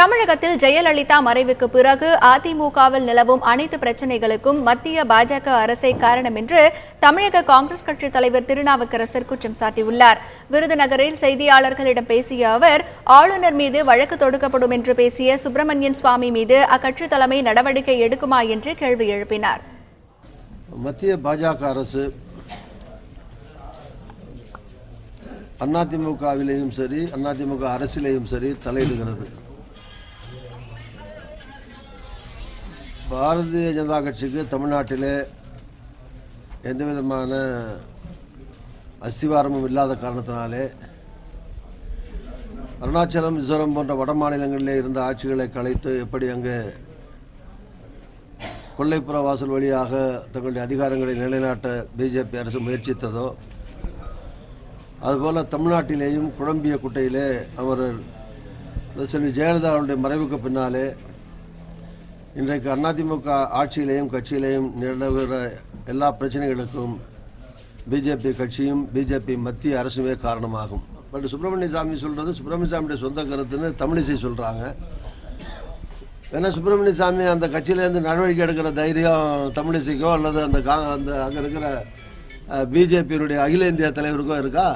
தமிழகத்தில் ஜெயலலிதா மறைவுக்கு பிறகு அதிமுகவில் நிலவும் அனைத்து பிரச்சினைகளுக்கும் மத்திய பாஜக அரசே காரணம் என்று தமிழக காங்கிரஸ் கட்சித் தலைவர் திருநாவுக்கரசர் குற்றம் சாட்டியுள்ளார். விருதுநகரில் செய்தியாளர்களிடம் பேசிய அவர், ஆளுநர் மீது வழக்கு தொடுக்கப்படும் என்று பேசிய சுப்பிரமணியன் சுவாமி மீது அக்கட்சி தலைமை நடவடிக்கை எடுக்குமா என்று கேள்வி எழுப்பினார். மத்திய பாஜக அரசு அதிமுகவிலேயும் சரி, அதிமுக அரசிலேயும் சரி தலையிடுகிறது. பாரதிய ஜனதா கட்சிக்கு தமிழ்நாட்டிலே எந்தவிதமான அஸ்திவாரமும் இல்லாத காரணத்தினாலே அருணாச்சலம், மிசோரம் போன்ற வட மாநிலங்களிலே இருந்த ஆட்சிகளை கலைத்து எப்படி அங்கே கொல்லைப்புற வாசல் வழியாக தங்களுடைய அதிகாரங்களை நிலைநாட்ட பிஜேபி அரசு முயற்சித்ததோ, அதுபோல தமிழ்நாட்டிலேயும் குழம்பிய குட்டையிலே அமரர் செல்வி ஜெயலலிதா அவருடைய மறைவுக்கு பின்னாலே இன்றைக்கு அதிமுக ஆட்சியிலேயும் கட்சியிலேயும் நிலவுகிற எல்லா பிரச்சனைகளுக்கும் பிஜேபி கட்சியும் பிஜேபி மத்திய அரசுமே காரணமாகும். பட் சுப்பிரமணிய சாமி சொல்றது சுப்பிரமணிய சாமியுடைய சொந்த கருத்துன்னு தமிழிசை சொல்றாங்க. ஏன்னா சுப்பிரமணிய சாமி அந்த கட்சியிலேருந்து நடவடிக்கை எடுக்கிற தைரியம் தமிழிசைக்கோ அல்லது அந்த அங்கே இருக்கிற பிஜேபியினுடைய அகில இந்திய தலைவருக்கோ இருக்கா?